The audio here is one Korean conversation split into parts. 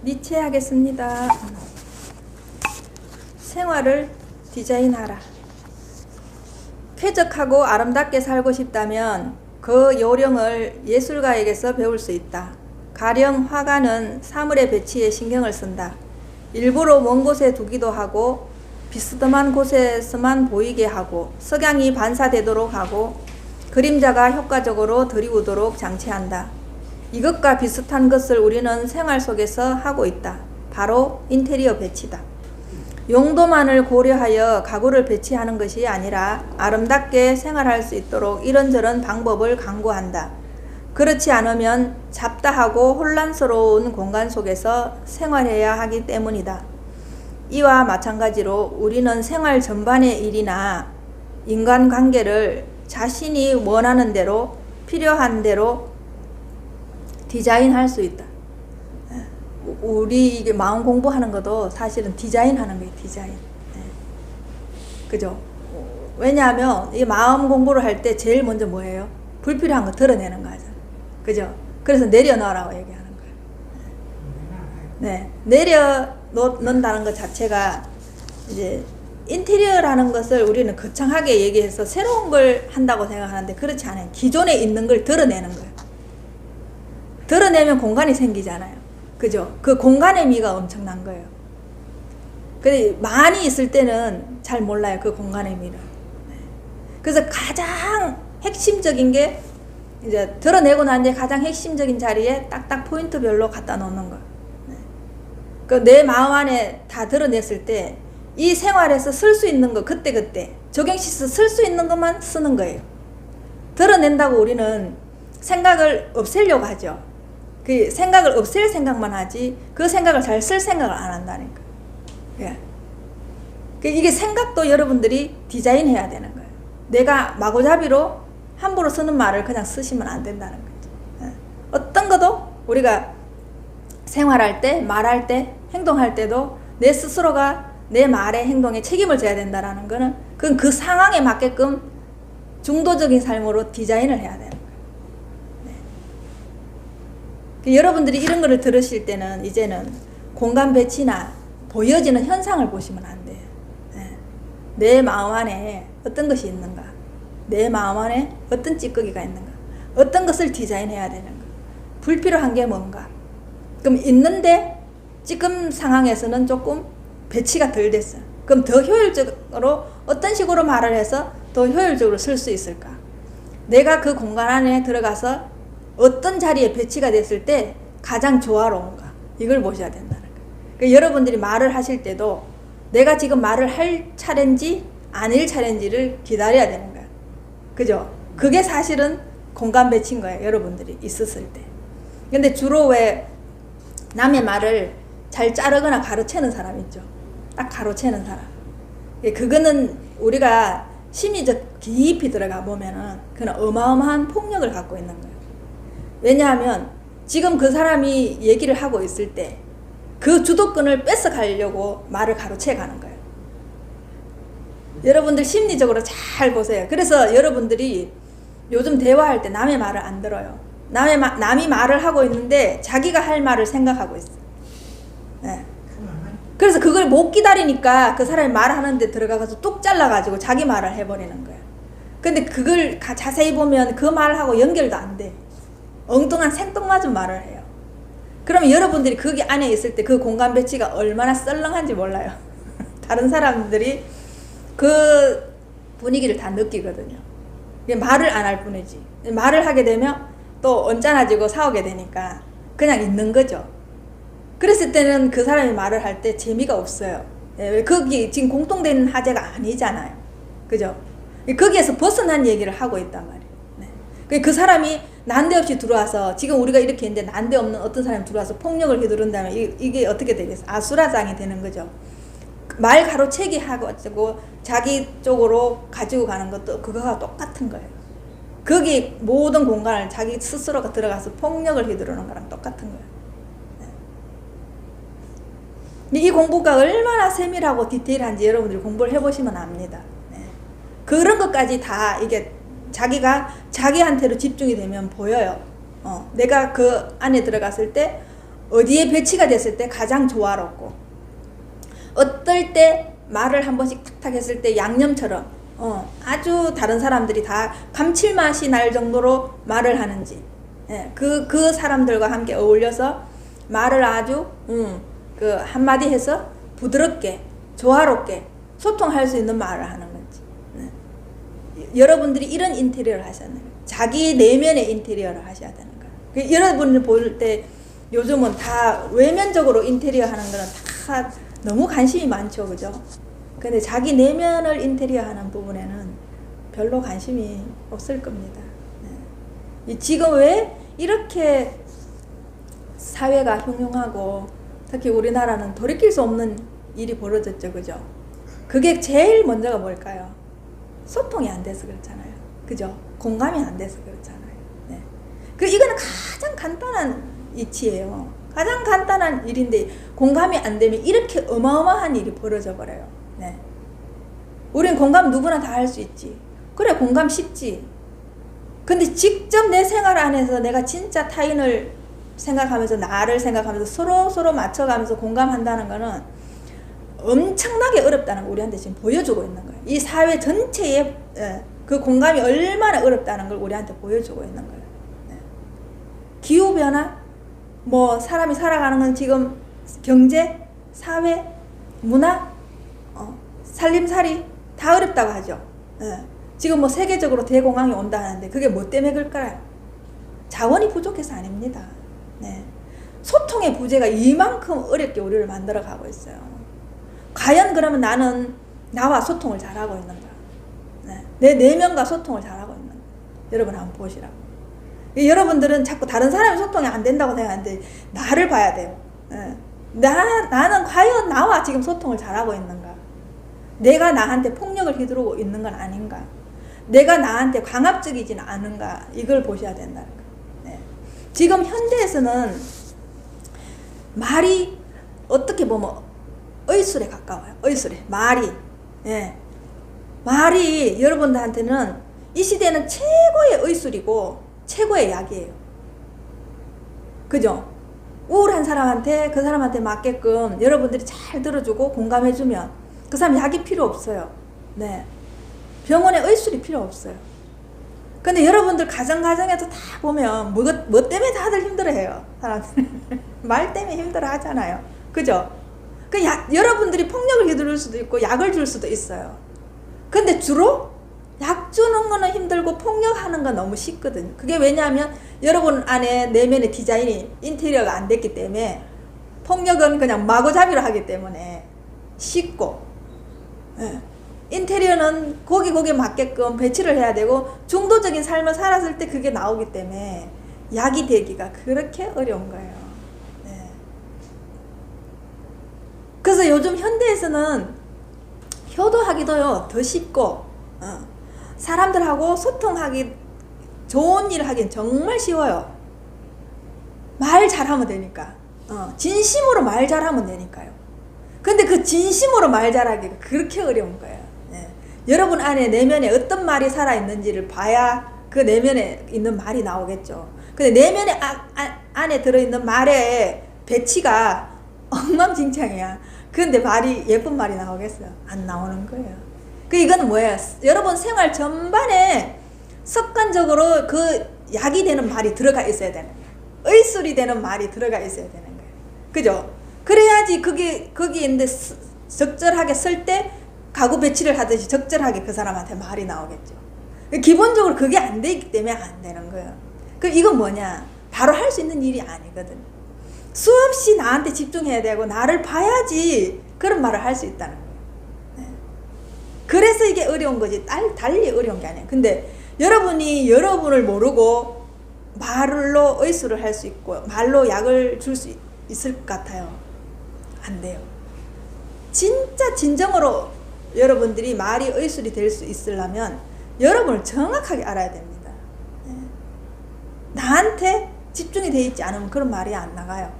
니체 하겠습니다. 생활을 디자인하라. 쾌적하고 아름답게 살고 싶다면 그 요령을 예술가에게서 배울 수 있다. 가령 화가는 사물의 배치에 신경을 쓴다. 일부러 먼 곳에 두기도 하고 비스듬한 곳에서만 보이게 하고 석양이 반사되도록 하고 그림자가 효과적으로 들이우도록 장치한다. 이것과 비슷한 것을 우리는 생활 속에서 하고 있다. 바로 인테리어 배치다. 용도만을 고려하여 가구를 배치하는 것이 아니라 아름답게 생활할 수 있도록 이런저런 방법을 강구한다. 그렇지 않으면 잡다하고 혼란스러운 공간 속에서 생활해야 하기 때문이다. 이와 마찬가지로 우리는 생활 전반의 일이나 인간관계를 자신이 원하는 대로 필요한 대로 디자인할 수 있다. 우리 이게 마음 공부하는 것도 사실은 디자인하는 거예요. 디자인. 그죠? 왜냐하면 이 마음 공부를 할 때 제일 먼저 뭐예요? 불필요한 거 드러내는 거죠. 그죠? 그래서 내려놓으라고 얘기하는 거예요. 네, 내려놓는다는 것 자체가 이제 인테리어라는 것을 우리는 거창하게 얘기해서 새로운 걸 한다고 생각하는데 그렇지 않아요. 기존에 있는 걸 드러내는 거예요. 드러내면 공간이 생기잖아요. 그죠? 그 공간의 미가 엄청난 거예요. 근데 많이 있을 때는 잘 몰라요. 그 공간의 미를. 그래서 가장 핵심적인 게 이제 드러내고 난 뒤에 가장 핵심적인 자리에 딱딱 포인트별로 갖다 놓는 거. 그 내 마음 안에 다 드러냈을 때 이 생활에서 쓸 수 있는 거 그때그때 적용시켜서 쓸 수 있는 것만 쓰는 거예요. 드러낸다고 우리는 생각을 없애려고 하죠. 그 생각을 없앨 생각만 하지 그 생각을 잘 쓸 생각을 안 한다니까. 예. 이게 생각도 여러분들이 디자인해야 되는 거예요. 내가 마구잡이로 함부로 쓰는 말을 그냥 쓰시면 안 된다는 거죠. 예. 어떤 것도 우리가 생활할 때, 말할 때, 행동할 때도 내 스스로가 내 말에 행동에 책임을 져야 된다는 거는 그건 그 상황에 맞게끔 중도적인 삶으로 디자인을 해야 되는 거예요. 네. 여러분들이 이런 거를 들으실 때는 이제는 공간 배치나 보여지는 현상을 보시면 안 돼요. 네. 내 마음 안에 어떤 것이 있는가? 내 마음 안에 어떤 찌꺼기가 있는가? 어떤 것을 디자인해야 되는가? 불필요한 게 뭔가? 그럼 있는데 지금 상황에서는 조금 배치가 덜 됐어요. 그럼 더 효율적으로 어떤 식으로 말을 해서 더 효율적으로 쓸 수 있을까? 내가 그 공간 안에 들어가서 어떤 자리에 배치가 됐을 때 가장 조화로운가? 이걸 보셔야 된다는 거예요. 그러니까 여러분들이 말을 하실 때도 내가 지금 말을 할 차례인지 아닐 차례인지를 기다려야 되는 거예요. 그죠? 그게 사실은 공간 배치인 거예요. 여러분들이 있었을 때. 근데 주로 왜 남의 말을 잘 자르거나 가로채는 사람 있죠. 딱 가로채는 사람. 그거는 우리가 심리적 깊이 들어가 보면은 그는 어마어마한 폭력을 갖고 있는 거예요. 왜냐하면 지금 그 사람이 얘기를 하고 있을 때 그 주도권을 뺏어가려고 말을 가로채 가는 거예요. 여러분들 심리적으로 잘 보세요. 그래서 여러분들이 요즘 대화할 때 남의 말을 안 들어요. 남이 말을 하고 있는데 자기가 할 말을 생각하고 있어요. 네. 그래서 그걸 못 기다리니까 그 사람이 말하는데 들어가서 뚝 잘라가지고 자기 말을 해버리는 거예요. 근데 그걸 자세히 보면 그 말하고 연결도 안 돼. 엉뚱한 생뚱맞은 말을 해요. 그러면 여러분들이 거기 안에 있을 때 그 공간 배치가 얼마나 썰렁한지 몰라요. 다른 사람들이 그 분위기를 다 느끼거든요. 말을 안 할 뿐이지. 말을 하게 되면 또 언짢아지고 싸우게 되니까 그냥 있는 거죠. 그랬을 때는 그 사람이 말을 할 때 재미가 없어요. 왜 거기 지금 공통된 화제가 아니잖아요. 그죠? 거기에서 벗어난 얘기를 하고 있단 말이에요. 네. 그 사람이 난데없이 들어와서 지금 우리가 이렇게 했는데 난데없는 어떤 사람이 들어와서 폭력을 휘두른다면 이게 어떻게 되겠어요? 아수라장이 되는 거죠. 말 가로채기 하고 자기 쪽으로 가지고 가는 것도 그거와 똑같은 거예요. 거기 모든 공간을 자기 스스로가 들어가서 폭력을 휘두르는 거랑 똑같은 거예요. 네. 이 공부가 얼마나 세밀하고 디테일한지 여러분들이 공부를 해보시면 압니다. 네. 그런 것까지 다 이게 자기가 자기한테로 집중이 되면 보여요. 내가 그 안에 들어갔을 때 어디에 배치가 됐을 때 가장 조화롭고, 어떨 때 말을 한 번씩 탁탁 했을 때 양념처럼 아주 다른 사람들이 다 감칠맛이 날 정도로 말을 하는지, 그 사람들과 함께 어울려서 말을 아주 그 한마디 해서 부드럽게 조화롭게 소통할 수 있는 말을 하는 건지. 여러분들이 이런 인테리어를 하셔야 돼요. 자기 내면의 인테리어를 하셔야 되는 거예요. 여러분을 볼 때 요즘은 다 외면적으로 인테리어 하는 거는 다 너무 관심이 많죠, 그죠? 근데 자기 내면을 인테리어 하는 부분에는 별로 관심이 없을 겁니다. 지금 왜 이렇게 사회가 흉흉하고 특히 우리나라는 돌이킬 수 없는 일이 벌어졌죠, 그죠? 그게 제일 먼저가 뭘까요? 소통이 안 돼서 그렇잖아요, 그죠? 공감이 안 돼서 그렇잖아요. 이거는 가장 간단한 이치예요. 가장 간단한 일인데 공감이 안 되면 이렇게 어마어마한 일이 벌어져 버려요. 우린 공감 누구나 다 할 수 있지. 그래, 공감 쉽지. 근데 직접 내 생활 안에서 내가 진짜 타인을 생각하면서 나를 생각하면서 서로 맞춰가면서 공감한다는 거는 엄청나게 어렵다는 걸 우리한테 지금 보여주고 있는 거예요. 이 사회 전체에 그 공감이 얼마나 어렵다는 걸 우리한테 보여주고 있는 거예요. 기후변화, 뭐 사람이 살아가는 건 지금 경제, 사회, 문화, 살림살이 다 어렵다고 하죠. 지금 뭐 세계적으로 대공황이 온다 하는데 그게 뭐 때문에 그럴까요? 자원이 부족해서 아닙니다. 소통의 부재가 이만큼 어렵게 우리를 만들어 가고 있어요. 과연 그러면 나는 나와 소통을 잘하고 있는가? 내 내면과 소통을 잘하고 있는가? 여러분 한번 보시라고. 여러분들은 자꾸 다른 사람이 소통이 안 된다고 생각하는데 나를 봐야 돼요. 나는 과연 나와 지금 소통을 잘하고 있는가? 내가 나한테 폭력을 휘두르고 있는 건 아닌가? 내가 나한테 강압적이지는 않은가? 이걸 보셔야 된다는 거예요. 지금 현대에서는 말이 어떻게 보면 의술에 가까워요. 의술에. 말이. 말이 여러분들한테는 이 시대는 최고의 의술이고 최고의 약이에요. 그죠? 우울한 사람한테 그 사람한테 맞게끔 여러분들이 잘 들어주고 공감해주면 그 사람 약이 필요 없어요. 병원에 의술이 필요 없어요. 근데 여러분들 가정에도 다 보면 뭐 때문에 다들 힘들어해요. 사람들 말 때문에 힘들어 하잖아요. 그죠? 여러분들이 폭력을 휘두를 수도 있고 약을 줄 수도 있어요. 근데 주로 약 주는 거는 힘들고 폭력하는 건 너무 쉽거든요. 그게 왜냐하면 여러분 안에 내면의 디자인이 인테리어가 안 됐기 때문에 폭력은 그냥 마구잡이로 하기 때문에 쉽고, 인테리어는 거기에 맞게끔 배치를 해야 되고 중도적인 삶을 살았을 때 그게 나오기 때문에 약이 되기가 그렇게 어려운 거예요. 그래서 요즘 현대에서는 효도하기도요 더 쉽고 사람들하고 소통하기 좋은 일을 하긴 정말 쉬워요. 말 잘하면 되니까. 진심으로 말 잘하면 되니까요. 근데 그 진심으로 말 잘하기가 그렇게 어려운 거예요. 여러분 안에 내면에 어떤 말이 살아있는지를 봐야 그 내면에 있는 말이 나오겠죠. 근데 내면에 안에 들어있는 말의 배치가 엉망진창이야. 근데 말이 예쁜 말이 나오겠어요? 안 나오는 거예요. 이건 뭐예요? 여러분 생활 전반에 습관적으로 그 약이 되는 말이 들어가 있어야 되는 거예요. 의술이 되는 말이 들어가 있어야 되는 거예요. 그죠? 그래야지 거기에 있는데 적절하게 쓸 때 가구 배치를 하듯이 적절하게 그 사람한테 말이 나오겠죠. 기본적으로 그게 안 되기 때문에 안 되는 거예요. 이건 뭐냐? 바로 할 수 있는 일이 아니거든. 수없이 나한테 집중해야 되고 나를 봐야지 그런 말을 할 수 있다는 거예요. 그래서 이게 어려운 거지 달리 어려운 게 아니에요. 근데 여러분이 여러분을 모르고 말로 의술을 할 수 있고 말로 약을 줄 수 있을 것 같아요? 안 돼요. 진짜 진정으로 여러분들이 말이 의술이 될 수 있으려면 여러분을 정확하게 알아야 됩니다. 나한테 집중이 되어 있지 않으면 그런 말이 안 나가요.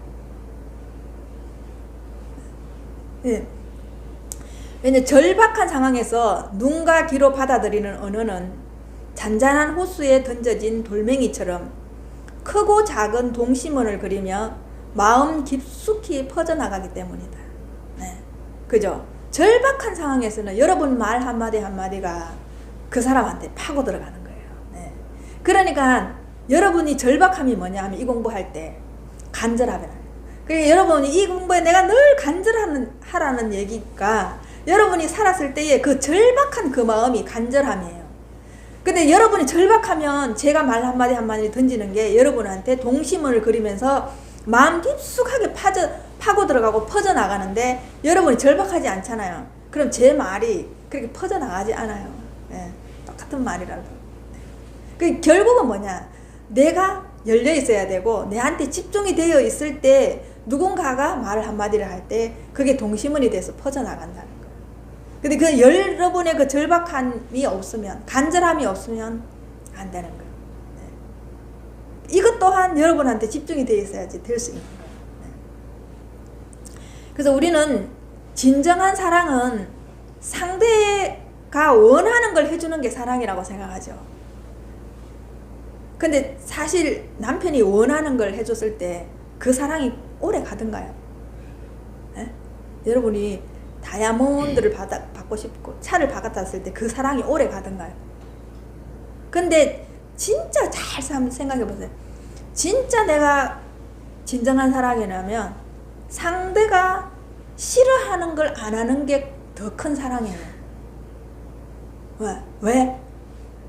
왜냐 절박한 상황에서 눈과 귀로 받아들이는 언어는 잔잔한 호수에 던져진 돌멩이처럼 크고 작은 동심원을 그리며 마음 깊숙이 퍼져나가기 때문이다. 네. 그죠? 절박한 상황에서는 여러분 말 한마디 한마디가 그 사람한테 파고 들어가는 거예요. 네. 그러니까 여러분이 절박함이 뭐냐 하면 이 공부할 때 간절하면, 그러니까 여러분이 이 공부에 내가 늘 간절하라는 얘기가 여러분이 살았을 때의 그 절박한 그 마음이 간절함이에요. 근데 여러분이 절박하면 제가 말 한마디 한마디 던지는 게 여러분한테 동심을 그리면서 마음 깊숙하게 파고 들어가고 퍼져나가는데 여러분이 절박하지 않잖아요. 그럼 제 말이 그렇게 퍼져나가지 않아요. 네. 똑같은 말이라도. 그 결국은 뭐냐, 내가 열려 있어야 되고 내한테 집중이 되어 있을 때 누군가가 말을 한마디를 할 때 그게 동심원이 돼서 퍼져나간다는 거예요. 근데 그 여러분의 그 절박함이 없으면, 간절함이 없으면 안 되는 거예요. 네. 이것 또한 여러분한테 집중이 되어 있어야지 될 수 있는 거예요. 네. 그래서 우리는 진정한 사랑은 상대가 원하는 걸 해주는 게 사랑이라고 생각하죠. 근데 사실 남편이 원하는 걸 해줬을 때 그 사랑이 오래 가던가요? 네? 여러분이 다이아몬드를 받고 싶고 차를 받았을 때 그 사랑이 오래 가던가요? 근데 진짜 잘 생각해 보세요. 진짜 내가 진정한 사랑이라면 상대가 싫어하는 걸 안 하는 게 더 큰 사랑이에요. 왜?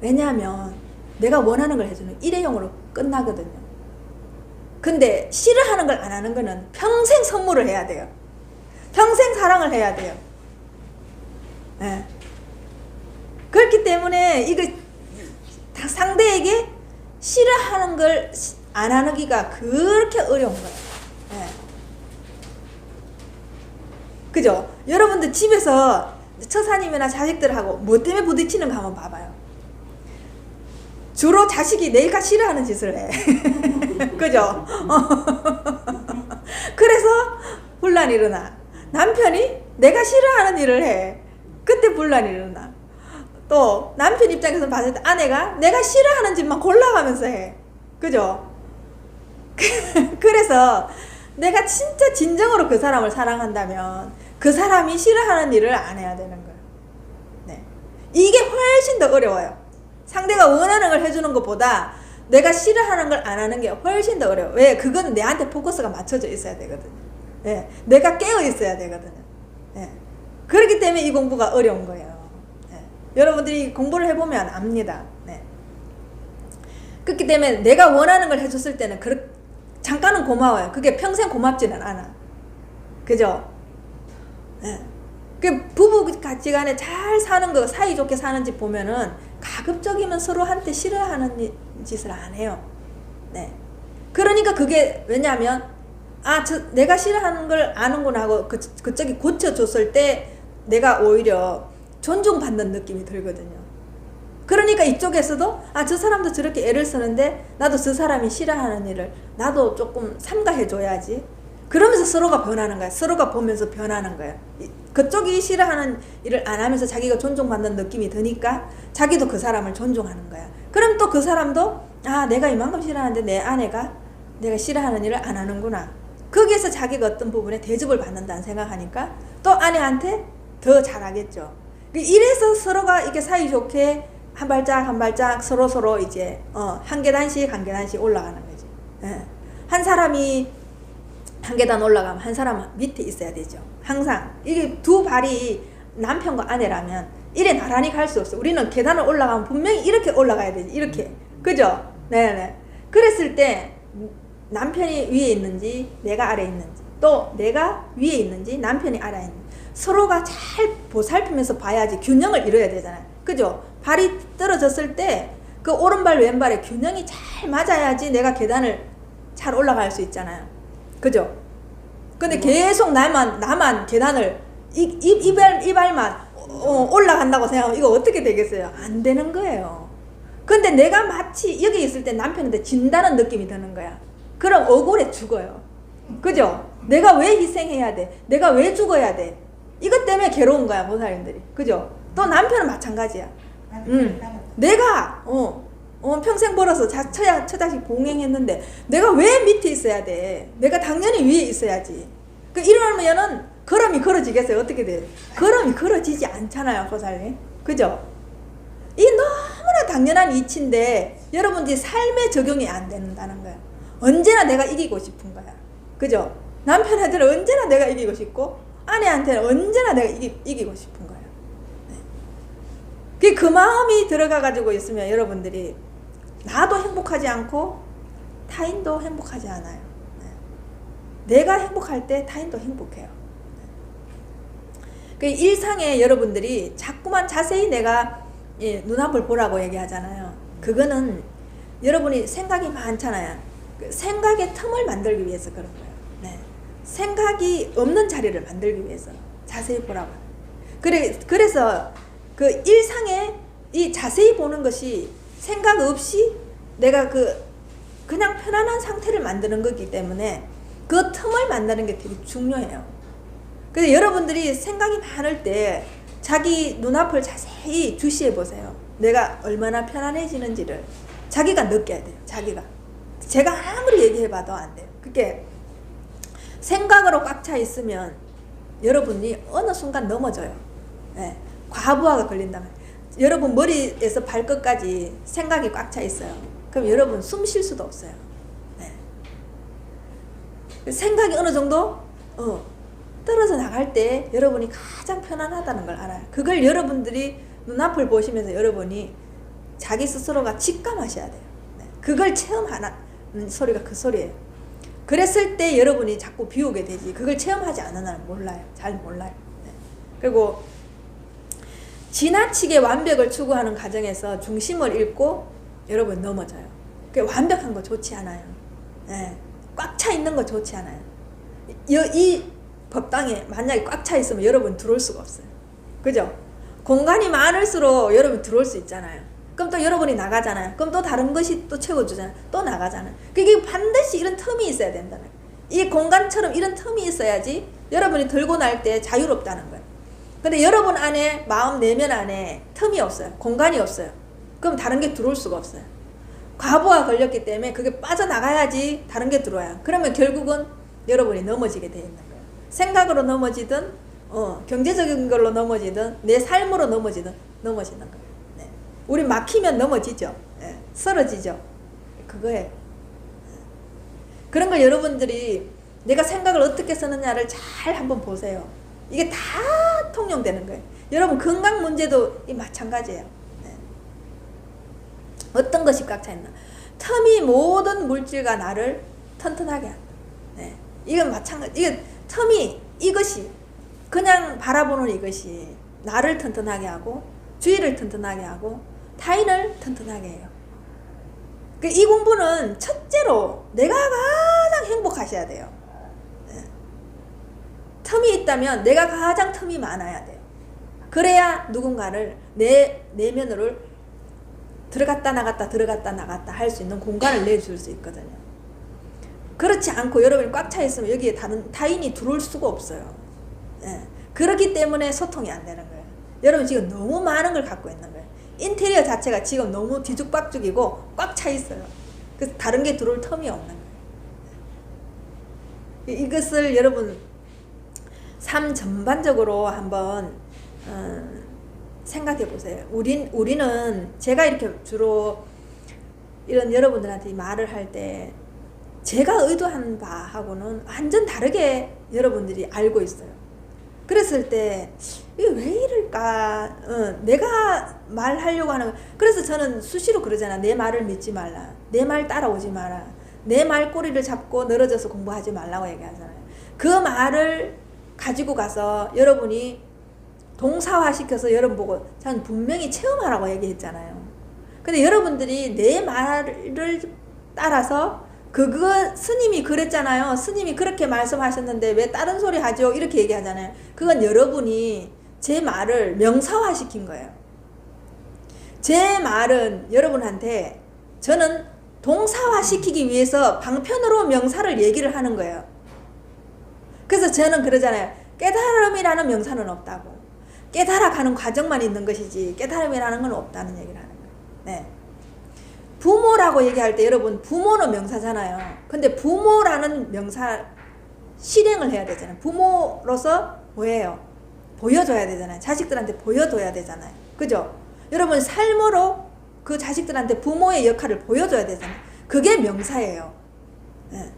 왜냐하면 내가 원하는 걸 해주는 일회용으로 끝나거든요. 근데 싫어하는 걸 안 하는 거는 평생 선물을 해야 돼요. 평생 사랑을 해야 돼요. 네. 그렇기 때문에 이거 상대에게 싫어하는 걸 안 하기가 그렇게 어려운 거예요. 네. 그죠? 여러분들 집에서 처사님이나 자식들하고 뭐 때문에 부딪히는가 한번 봐봐요. 주로 자식이 내가 싫어하는 짓을 해. 그죠? 그래서 분란이 일어나. 남편이 내가 싫어하는 일을 해. 그때 분란이 일어나. 또 남편 입장에서 봤을 때 아내가 내가 싫어하는 짓만 골라가면서 해. 그죠? 그래서 내가 진짜 진정으로 그 사람을 사랑한다면 그 사람이 싫어하는 일을 안 해야 되는 거예요. 네. 이게 훨씬 더 어려워요. 상대가 원하는 걸 해주는 것보다 내가 싫어하는 걸 안 하는 게 훨씬 더 어려워. 왜? 그거는 내한테 포커스가 맞춰져 있어야 되거든요. 네. 내가 깨어 있어야 되거든요. 네. 그렇기 때문에 이 공부가 어려운 거예요. 네. 여러분들이 공부를 해보면 압니다. 네. 그렇기 때문에 내가 원하는 걸 해줬을 때는 잠깐은 고마워요. 그게 평생 고맙지는 않아. 그죠? 네. 그 부부 가치간에 잘 사는 거, 사이좋게 사는지 보면은 가급적이면 서로한테 싫어하는 짓을 안 해요. 네. 그러니까 그게 왜냐면 내가 싫어하는 걸 아는구나 하고 그쪽이 고쳐줬을 때 내가 오히려 존중받는 느낌이 들거든요. 그러니까 이쪽에서도 저 사람도 저렇게 애를 쓰는데 나도 저 사람이 싫어하는 일을 나도 조금 삼가해줘야지. 그러면서 서로가 변하는 거야. 서로가 보면서 변하는 거야. 그쪽이 싫어하는 일을 안 하면서 자기가 존중받는 느낌이 드니까 자기도 그 사람을 존중하는 거야. 그럼 또 그 사람도 내가 이만큼 싫어하는데 내 아내가 내가 싫어하는 일을 안 하는구나. 거기에서 자기가 어떤 부분에 대접을 받는다는 생각하니까 또 아내한테 더 잘하겠죠. 이래서 서로가 이렇게 사이좋게 한 발짝 한 발짝 서로 이제 한 계단씩 올라가는 거지. 예. 한 사람이 한 계단 올라가면 한 사람 밑에 있어야 되죠. 항상 이게 두 발이 남편과 아내라면 이래 나란히 갈 수 없어. 우리는 계단을 올라가면 분명히 이렇게 올라가야 되지. 이렇게. 그죠? 네네. 그랬을 때 남편이 위에 있는지 내가 아래에 있는지 또 내가 위에 있는지 남편이 아래에 있는지 서로가 잘 보살피면서 봐야지 균형을 이뤄야 되잖아요. 그죠? 발이 떨어졌을 때 그 오른발 왼발의 균형이 잘 맞아야지 내가 계단을 잘 올라갈 수 있잖아요. 그죠? 근데 계속 나만 계단을 이 발만 올라간다고 생각하면 이거 어떻게 되겠어요? 안 되는 거예요. 근데 내가 마치 여기 있을 때 남편한테 진다는 느낌이 드는 거야. 그럼 억울해 죽어요. 그죠? 내가 왜 희생해야 돼? 내가 왜 죽어야 돼? 이것 때문에 괴로운 거야, 모사님들이. 그죠? 또 남편은 마찬가지야. 내가 평생 벌어서 처자식 봉행했는데 내가 왜 밑에 있어야 돼? 내가 당연히 위에 있어야지. 이러면은 걸음이 걸어지겠어요? 어떻게 돼? 걸음이 걸어지지 않잖아요, 보살님. 그죠? 이 너무나 당연한 이치인데 여러분들이 삶에 적용이 안 된다는 거야. 언제나 내가 이기고 싶은 거야. 그죠? 남편한테는 언제나 내가 이기고 싶고 아내한테는 언제나 내가 이기고 싶은 거야. 그 마음이 들어가 가지고 있으면 여러분들이 나도 행복하지 않고 타인도 행복하지 않아요. 내가 행복할 때 타인도 행복해요. 그 일상에 여러분들이 자꾸만 자세히 내가 눈앞을 보라고 얘기하잖아요. 그거는 여러분이 생각이 많잖아요. 생각의 틈을 만들기 위해서 그런 거예요. 네. 생각이 없는 자리를 만들기 위해서 자세히 보라고. 그래서 그 일상에 이 자세히 보는 것이 생각 없이 내가 그냥 편안한 상태를 만드는 거기 때문에 그 틈을 만드는 게 되게 중요해요. 그래서 여러분들이 생각이 많을 때 자기 눈앞을 자세히 주시해 보세요. 내가 얼마나 편안해지는지를 자기가 느껴야 돼요. 제가 아무리 얘기해봐도 안 돼요. 그게 생각으로 꽉 차 있으면 여러분이 어느 순간 넘어져요. 네. 과부하가 걸린다면 여러분 머리에서 발끝까지 생각이 꽉 차 있어요. 그럼 여러분 숨 쉴 수도 없어요. 네. 생각이 어느 정도 떨어져 나갈 때 여러분이 가장 편안하다는 걸 알아요. 그걸 여러분들이 눈앞을 보시면서 여러분이 자기 스스로가 직감하셔야 돼요. 네. 그걸 체험하는 소리가 그 소리예요. 그랬을 때 여러분이 자꾸 비우게 되지. 그걸 체험하지 않은 한은 몰라요. 잘 몰라요. 네. 그리고 지나치게 완벽을 추구하는 과정에서 중심을 잃고 여러분 넘어져요. 완벽한 거 좋지 않아요. 네. 꽉 차 있는 거 좋지 않아요. 이 법당에 만약에 꽉 차 있으면 여러분 들어올 수가 없어요. 그죠? 공간이 많을수록 여러분 들어올 수 있잖아요. 그럼 또 여러분이 나가잖아요. 그럼 또 다른 것이 또 채워주잖아요. 또 나가잖아요. 그게 반드시 이런 틈이 있어야 된다는 거예요. 이 공간처럼 이런 틈이 있어야지 여러분이 들고 날 때 자유롭다는 거예요. 근데 여러분 안에 마음 내면 안에 틈이 없어요. 공간이 없어요. 그럼 다른 게 들어올 수가 없어요. 과부하 걸렸기 때문에 그게 빠져나가야지 다른 게 들어와요. 그러면 결국은 여러분이 넘어지게 돼 있는 거예요. 생각으로 넘어지든 경제적인 걸로 넘어지든 내 삶으로 넘어지는 거예요. 네. 우리 막히면 넘어지죠. 네. 쓰러지죠. 그거예요. 그런 걸 여러분들이 내가 생각을 어떻게 쓰느냐를 잘 한번 보세요. 이게 다 통용되는 거예요. 여러분 건강 문제도 마찬가지예요. 네. 어떤 것이 꽉 차 있나? 틈이 모든 물질과 나를 튼튼하게 한다. 네. 이건 마찬가지. 이게 틈이 이것이 그냥 바라보는 이것이 나를 튼튼하게 하고 주위를 튼튼하게 하고 타인을 튼튼하게 해요. 이 공부는 첫째로 내가 가장 행복하셔야 돼요. 네. 틈이 있다면 내가 가장 틈이 많아야 돼요. 그래야 누군가를 내 내면으로 들어갔다 나갔다 할 수 있는 공간을 내줄 수 있거든요. 그렇지 않고 여러분이 꽉 차 있으면 여기에 타인이 들어올 수가 없어요. 예. 그렇기 때문에 소통이 안 되는 거예요. 여러분 지금 너무 많은 걸 갖고 있는 거예요. 인테리어 자체가 지금 너무 뒤죽박죽이고 꽉 차 있어요. 그래서 다른 게 들어올 틈이 없는 거예요. 이것을 여러분 삶 전반적으로 한번 생각해 보세요. 우리는 제가 이렇게 주로 이런 여러분들한테 말을 할 때 제가 의도한 바하고는 완전 다르게 여러분들이 알고 있어요. 그랬을 때 이게 왜 이럴까? 내가 말하려고 하는 거. 그래서 저는 수시로 그러잖아. 내 말을 믿지 말라. 내 말 따라오지 마라. 내 말 꼬리를 잡고 늘어져서 공부하지 말라고 얘기하잖아요. 그 말을 가지고 가서 여러분이 동사화시켜서 여러분 보고 저는 분명히 체험하라고 얘기했잖아요. 근데 여러분들이 내 말을 따라서 그거 스님이 그랬잖아요. 스님이 그렇게 말씀하셨는데 왜 다른 소리 하죠? 이렇게 얘기하잖아요. 그건 여러분이 제 말을 명사화시킨 거예요. 제 말은 여러분한테 저는 동사화시키기 위해서 방편으로 명사를 얘기를 하는 거예요. 그래서 저는 그러잖아요. 깨달음이라는 명사는 없다고. 깨달아가는 과정만 있는 것이지 깨달음이라는 건 없다는 얘기를 하는 거예요. 네. 부모라고 얘기할 때 여러분 부모는 명사잖아요. 근데 부모라는 명사 실행을 해야 되잖아요. 부모로서 뭐예요? 보여줘야 되잖아요. 자식들한테 보여줘야 되잖아요. 그죠? 여러분 삶으로 그 자식들한테 부모의 역할을 보여줘야 되잖아요. 그게 명사예요. 네.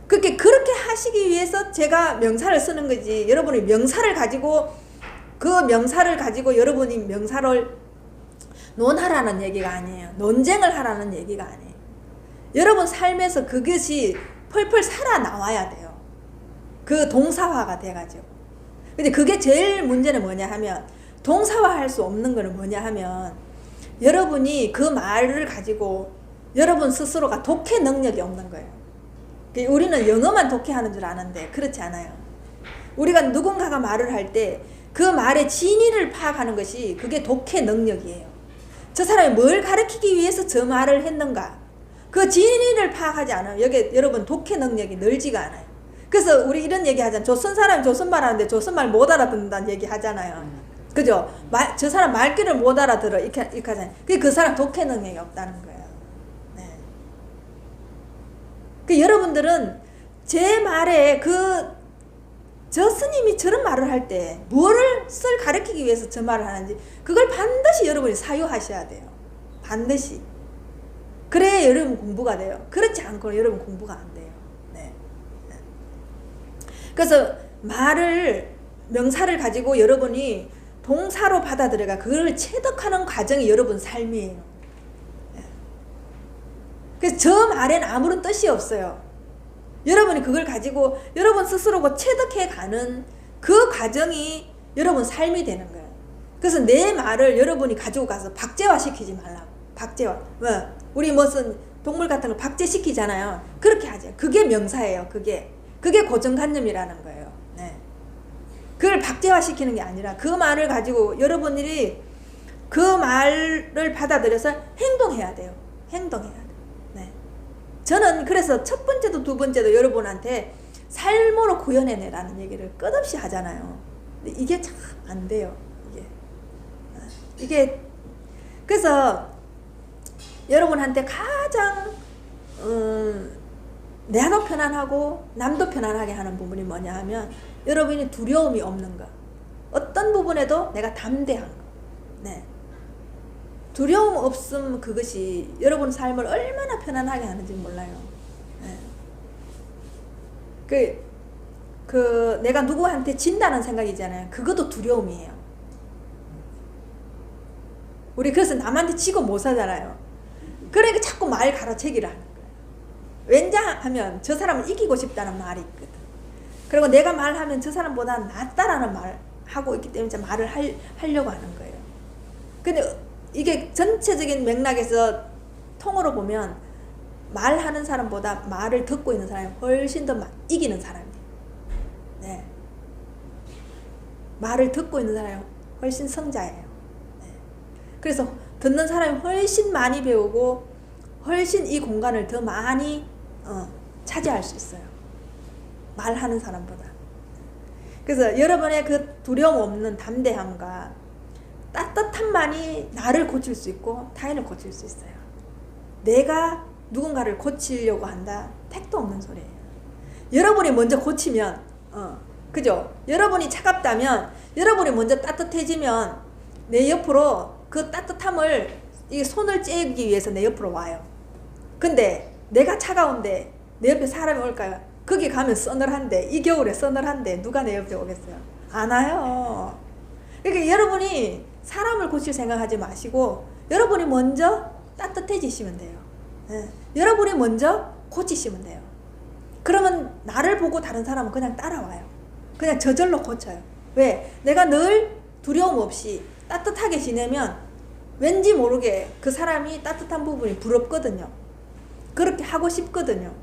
그렇게 하시기 위해서 제가 명사를 쓰는 거지. 여러분이 명사를 가지고 여러분이 명사를 논하라는 얘기가 아니에요. 논쟁을 하라는 얘기가 아니에요. 여러분 삶에서 그것이 펄펄 살아 나와야 돼요. 그 동사화가 돼가지고. 근데 그게 제일 문제는 뭐냐 하면, 동사화할 수 없는 거는 뭐냐 하면, 여러분이 그 말을 가지고 여러분 스스로가 독해 능력이 없는 거예요. 우리는 영어만 독해하는 줄 아는데 그렇지 않아요. 우리가 누군가가 말을 할 때 그 말의 진위를 파악하는 것이 그게 독해 능력이에요. 저 사람이 뭘 가르치기 위해서 저 말을 했는가, 그 진위를 파악하지 않아요. 여기 여러분 독해 능력이 늘지가 않아요. 그래서 우리 이런 얘기 하잖아요. 조선 사람이 조선말 하는데 조선말 못 알아듣는다는 얘기 하잖아요. 그죠? 저 사람 말귀를 못 알아들어 이렇게 하잖아요. 그 사람 독해 능력이 없다는 거예요. 네. 여러분들은 제 말에 저 스님이 저런 말을 할 때 뭐를 가르치기 위해서 저 말을 하는지 그걸 반드시 여러분이 사유하셔야 돼요. 반드시. 그래야 여러분 공부가 돼요. 그렇지 않고는 여러분 공부가 안 돼요. 네. 그래서 명사를 가지고 여러분이 동사로 받아들여가 그걸 체득하는 과정이 여러분 삶이에요. 그래서 저 말에는 아무런 뜻이 없어요. 여러분이 그걸 가지고 여러분 스스로가 체득해가는 그 과정이 여러분 삶이 되는 거예요. 그래서 내 말을 여러분이 가지고 가서 박제화시키지 말라고. 박제화. 우리 무슨 동물 같은 걸 박제시키잖아요. 그렇게 하죠. 그게 명사예요. 그게 고정관념이라는 거예요. 네. 그걸 박제화시키는 게 아니라 그 말을 가지고 여러분들이 그 말을 받아들여서 행동해야 돼요. 행동해야 돼요. 네. 저는 그래서 첫 번째도 두 번째도 여러분한테 삶으로 구현해내라는 얘기를 끝없이 하잖아요. 근데 이게 참 안 돼요. 이게 그래서 여러분한테 가장 내가 편안하고 남도 편안하게 하는 부분이 뭐냐 하면 여러분이 두려움이 없는 거. 어떤 부분에도 내가 담대한 거. 네. 두려움 없음 그것이 여러분 삶을 얼마나 편안하게 하는지 몰라요. 네. 내가 누구한테 진다는 생각이잖아요. 그것도 두려움이에요. 우리 그래서 남한테 지고 못 사잖아요. 그러니까 자꾸 말 가로채기를 하는 거예요. 왜냐하면 저 사람을 이기고 싶다는 말이 있거든. 그리고 내가 말하면 저 사람보다 낫다라는 말 하고 있기 때문에 말을 하려고 하는 거예요. 근데 이게 전체적인 맥락에서 통으로 보면 말하는 사람보다 말을 듣고 있는 사람이 훨씬 더 이기는 사람이에요. 네. 말을 듣고 있는 사람이 훨씬 성자예요. 네. 그래서 듣는 사람이 훨씬 많이 배우고 훨씬 이 공간을 더 많이 차지할 수 있어요. 말하는 사람보다. 그래서 여러분의 그 두려움 없는 담대함과 따뜻함만이 나를 고칠 수 있고 타인을 고칠 수 있어요. 내가 누군가를 고치려고 한다? 택도 없는 소리예요. 여러분이 먼저 고치면 그죠? 여러분이 차갑다면 여러분이 먼저 따뜻해지면 내 옆으로 그 따뜻함을 이 손을 쬐기 위해서 내 옆으로 와요. 근데 내가 차가운데 내 옆에 사람이 올까요? 거기 가면 서늘한데 이 겨울에 서늘한데 누가 내 옆에 오겠어요? 안 와요. 그러니까 여러분이 사람을 고칠 생각하지 마시고 여러분이 먼저 따뜻해지시면 돼요. 네. 여러분이 먼저 고치시면 돼요. 그러면 나를 보고 다른 사람은 그냥 따라와요. 그냥 저절로 고쳐요. 왜? 내가 늘 두려움 없이 따뜻하게 지내면 왠지 모르게 그 사람이 따뜻한 부분이 부럽거든요. 그렇게 하고 싶거든요.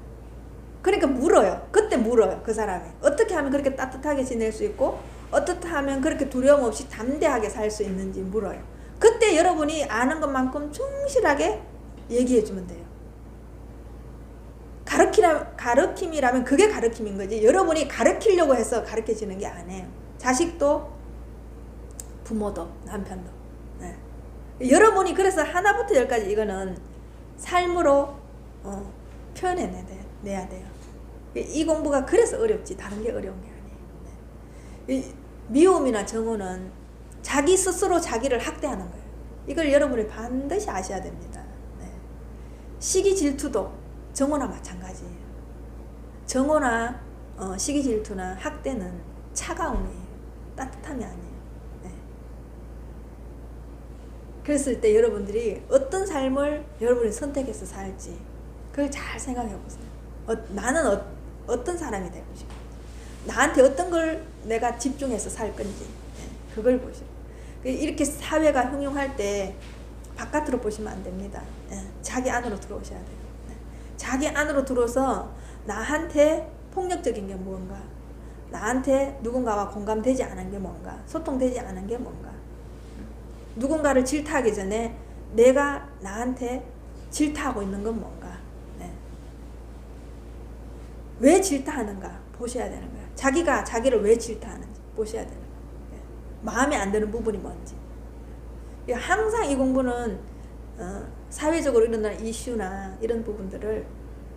그러니까 물어요. 그때 물어요. 그 사람이 어떻게 하면 그렇게 따뜻하게 지낼 수 있고 어떻게 하면 그렇게 두려움 없이 담대하게 살 수 있는지 물어요. 그때 여러분이 아는 것만큼 충실하게 얘기해 주면 돼요. 가르침이라면 그게 가르침인 거지. 여러분이 가르치려고 해서 가르쳐지는 게 아니에요. 자식도 부모도 남편도. 네. 여러분이 그래서 하나부터 열까지 이거는 삶으로 표현해내야 돼요. 이 공부가 그래서 어렵지 다른 게 어려운 게 아니에요. 이 미움이나 정오는 자기 스스로 자기를 학대하는 거예요. 이걸 여러분이 반드시 아셔야 됩니다. 네. 시기 질투도 정오나 마찬가지예요. 정오나 시기 질투나 학대는 차가움이에요. 따뜻함이 아니에요. 네. 그랬을 때 여러분들이 어떤 삶을 여러분이 선택해서 살지 그걸 잘 생각해 보세요. 나는 어떤 사람이 되고 싶은지, 나한테 어떤 걸 내가 집중해서 살 건지 그걸 보시고, 이렇게 사회가 흥용할 때 바깥으로 보시면 안 됩니다. 자기 안으로 들어오셔야 돼요. 자기 안으로 들어서 나한테 폭력적인 게 뭔가, 나한테 누군가와 공감되지 않은 게 뭔가, 소통되지 않은 게 뭔가, 누군가를 질타하기 전에 내가 나한테 질타하고 있는 건 뭔가, 왜 질타하는가 보셔야 되는 거야. 자기가 자기를 왜 질타하는지 보셔야 되는 거야. 마음에 안 드는 부분이 뭔지. 항상 이 공부는 사회적으로 일어나는 이슈나 이런 부분들을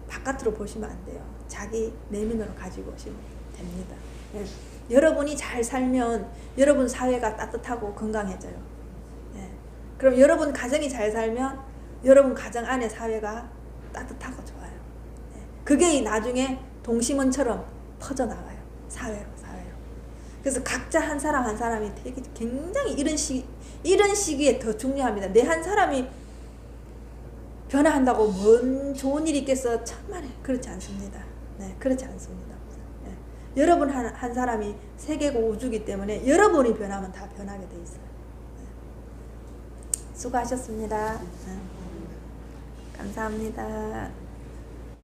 바깥으로 보시면 안 돼요. 자기 내면으로 가지고 오시면 됩니다. 여러분이 잘 살면 여러분 사회가 따뜻하고 건강해져요. 그럼 여러분 가정이 잘 살면 여러분 가정 안에 사회가 따뜻하고 좋아요. 그게 나중에 동심원처럼 퍼져나가요. 사회로. 그래서 각자 한 사람 한 사람이 되게 굉장히 이런 시기에 더 중요합니다. 내 한 사람이 변화한다고 뭔 좋은 일이 있겠어? 참말에 그렇지 않습니다. 그렇지 않습니다. 여러분 한 사람이 세계고 우주이기 때문에 여러분이 변하면 다 변하게 돼 있어요. 수고하셨습니다. 감사합니다.